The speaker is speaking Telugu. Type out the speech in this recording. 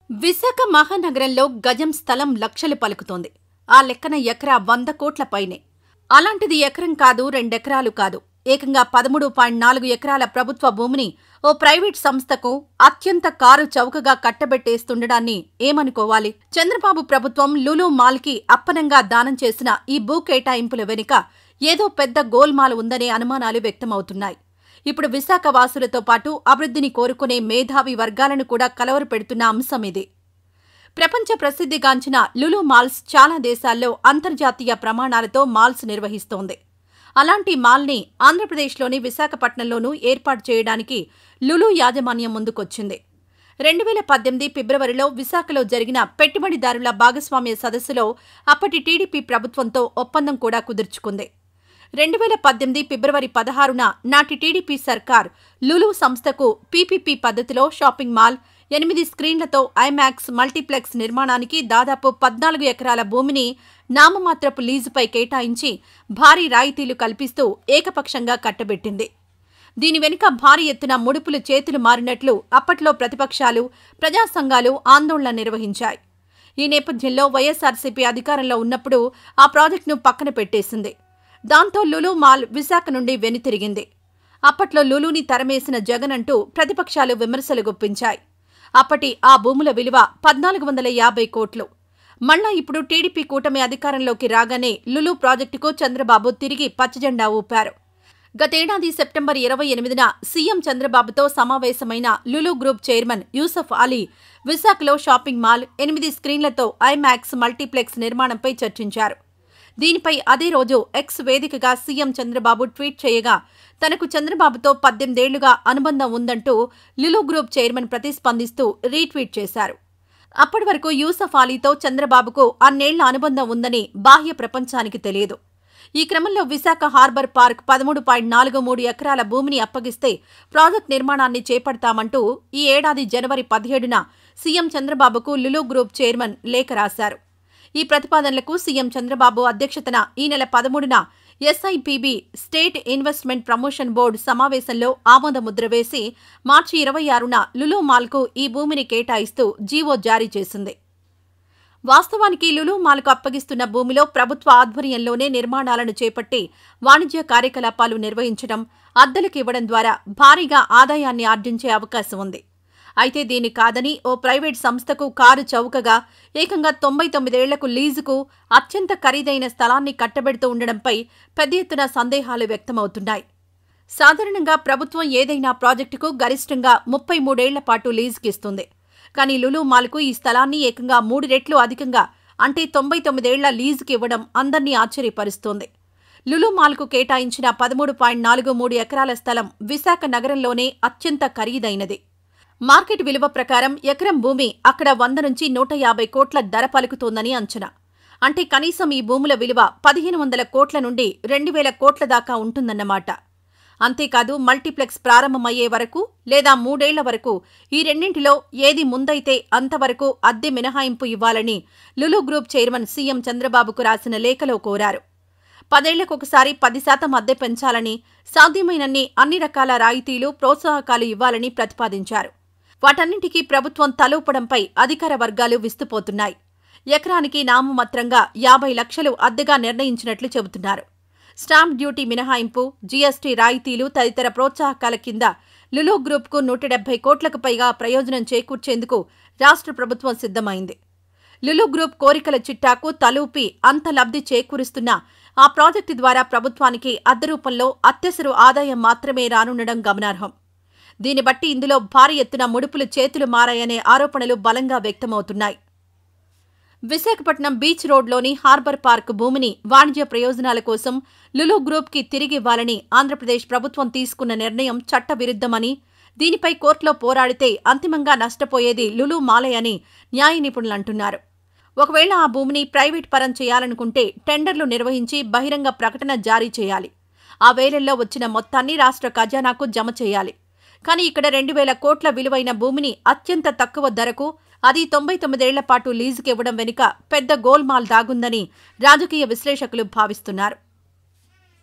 విశాఖ మహానగరంలో గజం స్థలం లక్షలు పలుకుతోంది. ఆ లెక్కన ఎకరా 100 కోట్ల పైనే. అలాంటిది ఎకరం కాదు, 2 ఎకరాలు కాదు, ఏకంగా 13.4 ఎకరాల ప్రభుత్వ భూమిని ఓ ప్రైవేట్ సంస్థకు అత్యంత కారు చౌకగా కట్టబెట్టేస్తుండడాన్ని ఏమనుకోవాలి? చంద్రబాబు ప్రభుత్వం లులు మాల్కి అప్పనంగా దానం చేసిన ఈ భూ కేటాయింపుల వెనుక ఏదో పెద్ద గోల్మాల్ ఉందనే అనుమానాలు వ్యక్తమవుతున్నాయి. ఇప్పుడు విశాఖ వాసులతో పాటు అభివృద్ధిని కోరుకునే మేధావి వర్గాలను కూడా కలవరపెడుతున్న అంశం ఇది. ప్రపంచ ప్రసిద్ధిగాంచిన లులు మాల్స్ చాలా దేశాల్లో అంతర్జాతీయ ప్రమాణాలతో మాల్స్ నిర్వహిస్తోంది. అలాంటి మాల్ని ఆంధ్రప్రదేశ్లోని విశాఖపట్నంలోనూ ఏర్పాటు చేయడానికి లులు యాజమాన్యం ముందుకొచ్చింది. 2018 ఫిబ్రవరిలో విశాఖలో జరిగిన పెట్టుబడిదారుల భాగస్వామ్య సదస్సులో అప్పటి టీడీపీ ప్రభుత్వంతో ఒప్పందం కూడా కుదుర్చుకుంది. 2018 ఫిబ్రవరి 16న నాటి టీడీపీ సర్కార్ లులు సంస్థకు పీపీపీ పద్ధతిలో షాపింగ్ మాల్, 8 స్క్రీన్లతో ఐమాక్స్ మల్టీప్లెక్స్ నిర్మాణానికి దాదాపు 14 ఎకరాల భూమిని నామమాత్రపు లీజుపై కేటాయించి భారీ రాయితీలు కల్పిస్తూ ఏకపక్షంగా కట్టబెట్టింది. దీని వెనుక భారీ ఎత్తున ముడుపులు చేతులు మారినట్లు అప్పట్లో ప్రతిపక్షాలు, ప్రజా సంఘాలు ఆందోళన నిర్వహించాయి. ఈ నేపథ్యంలో వైఎస్సార్సీపీ అధికారంలో ఉన్నప్పుడు ఆ ప్రాజెక్టును పక్కన పెట్టేసింది. దాంతో లులు మాల్ విశాఖ నుండి వెనుతిరిగింది. అప్పట్లో లులుని తరమేసిన జగన్ అంటూ ప్రతిపక్షాలు విమర్శలు గుప్పించాయి. అప్పటి ఆ భూముల విలువ 1450 కోట్లు. మళ్లా ఇప్పుడు టీడీపీ కూటమి అధికారంలోకి రాగానే లులు ప్రాజెక్టుకు చంద్రబాబు తిరిగి పచ్చజెండా ఊపారు. గతేడాది సెప్టెంబర్ 28న సీఎం చంద్రబాబుతో సమావేశమైన లులు గ్రూప్ చైర్మన్ యూసఫ్ అలీ విశాఖలో షాపింగ్ మాల్, 8 స్క్రీన్లతో ఐమాక్స్ మల్టీప్లెక్స్ నిర్మాణంపై చర్చించారు. దీనిపై అదే రోజు ఎక్స్ వేదికగా సీఎం చంద్రబాబు ట్వీట్ చేయగా తనకు చంద్రబాబుతో 18 ఏళ్లుగా అనుబంధం ఉందంటూ లులు గ్రూప్ చైర్మన్ ప్రతిస్పందిస్తూ రీట్వీట్ చేశారు. అప్పటి వరకు యూసఫ్ అలీతో చంద్రబాబుకు అన్నేళ్ల అనుబంధం ఉందని బాహ్య ప్రపంచానికి తెలియదు. ఈ క్రమంలో విశాఖ హార్బర్ పార్క్ 13.43 ఎకరాల భూమిని అప్పగిస్తే ప్రాజెక్టు నిర్మాణాన్ని చేపడతామంటూ ఈ ఏడాది జనవరి 17న సీఎం చంద్రబాబుకు లులు గ్రూప్ చైర్మన్ లేఖ రాశారు. ఈ ప్రతిపాదనలకు సీఎం చంద్రబాబు అధ్యక్షతన ఈ నెల 13న SIPB state investment promotion board సమావేశంలో ఆమోదముద్ర వేసి మార్చి 26న లులు మాల్కు ఈ భూమిని కేటాయిస్తూ జీవో జారీ చేసింది. వాస్తవానికి లులు మాల్కు అప్పగిస్తున్న భూమిలో ప్రభుత్వ ఆధ్వర్యంలోనే నిర్మాణాలను చేపట్టి వాణిజ్య కార్యకలాపాలు నిర్వహించడం, అద్దెలకు ఇవ్వడం ద్వారా భారీగా ఆదాయాన్ని ఆర్జించే అవకాశం ఉంది. అయితే దీన్ని కాదని ఓ ప్రైవేట్ సంస్థకు కారు చౌకగా ఏకంగా 99 ఏళ్లకు లీజుకు అత్యంత ఖరీదైన స్థలాన్ని కట్టబెడుతూ ఉండడంపై పెద్ద ఎత్తున సందేహాలు వ్యక్తమవుతున్నాయి. సాధారణంగా ప్రభుత్వం ఏదైనా ప్రాజెక్టుకు గరిష్టంగా 33 ఏళ్ల పాటు లీజుకిస్తుంది. కానీ లులు మాల్కు ఈ స్థలాన్ని ఏకంగా 3 రెట్లు అధికంగా అంటే 99 ఏళ్ల లీజుకి ఇవ్వడం అందర్నీ ఆశ్చర్యపరుస్తోంది. లులు మాల్కు కేటాయించిన 13.43 ఎకరాల స్థలం విశాఖ నగరంలోనే అత్యంత ఖరీదైనది. మార్కెట్ విలువ ప్రకారం ఎకరం భూమి అక్కడ 100 నుంచి 150 కోట్ల ధర పలుకుతోందని అంచనా. అంటే కనీసం ఈ భూముల విలువ 1500 కోట్ల నుండి 2000 కోట్ల దాకా ఉంటుందన్నమాట. అంతేకాదు మల్టీప్లెక్స్ ప్రారంభమయ్యే వరకు లేదా 3 ఏళ్ల వరకు ఈ రెండింటిలో ఏది ముందైతే అంతవరకు అద్దె మినహాయింపు ఇవ్వాలని లులు గ్రూప్ చైర్మన్ సీఎం చంద్రబాబుకు రాసిన లేఖలో కోరారు. 10 ఏళ్లకొకసారి 10% అద్దె పెంచాలని, సాధ్యమైనన్ని అన్ని రకాల రాయితీలు, ప్రోత్సాహకాలు ఇవ్వాలని ప్రతిపాదించారు. వాటన్నింటికీ ప్రభుత్వం తలూపడంపై అధికార వర్గాలు విస్తుపోతున్నాయి. ఎకరానికి నామమాత్రంగా 50 లక్షలు అద్దెగా నిర్ణయించినట్లు చెబుతున్నారు. స్టాంప్ డ్యూటీ మినహాయింపు, జీఎస్టీ రాయితీలు తదితర ప్రోత్సాహకాల కింద లులు గ్రూప్కు 170 కోట్లకు పైగా ప్రయోజనం చేకూర్చేందుకు రాష్ట్ర ప్రభుత్వం సిద్ధమైంది. లులు గ్రూప్ కోరికల చిట్టాకు తలూపి అంత లబ్ధి చేకూరుస్తున్న ఆ ప్రాజెక్టు ద్వారా ప్రభుత్వానికి అద్దె రూపంలో అత్యవసర ఆదాయం మాత్రమే రానుండడం గమనార్హం. దీన్ని బట్టి ఇందులో భారీ ఎత్తున ముడుపులు చేతులు మారాయనే ఆరోపణలు బలంగా వ్యక్తమవుతున్నాయి. విశాఖపట్నం బీచ్ రోడ్లోని హార్బర్ పార్క్ భూమిని వాణిజ్య ప్రయోజనాల కోసం లులు గ్రూప్కి తిరిగివ్వాలని ఆంధ్రప్రదేశ్ ప్రభుత్వం తీసుకున్న నిర్ణయం చట్టవిరుద్ధమని, దీనిపై కోర్టులో పోరాడితే అంతిమంగా నష్టపోయేది లులు మాలే అని న్యాయ నిపుణులంటున్నారు. ఒకవేళ ఆ భూమిని ప్రైవేట్ పరం చేయాలనుకుంటే టెండర్లు నిర్వహించి బహిరంగ ప్రకటన జారీ చేయాలి. ఆ వేళల్లో వచ్చిన మొత్తాన్ని రాష్ట్ర ఖజానాకు జమ చేయాలి. కానీ ఇక్కడ 2000 కోట్ల విలువైన భూమిని అత్యంత తక్కువ ధరకు, అది 99 ఏళ్ల పాటు లీజుకివ్వడం వెనుక పెద్ద గోల్మాల్ దాగుందని రాజకీయ విశ్లేషకులు భావిస్తున్నారు.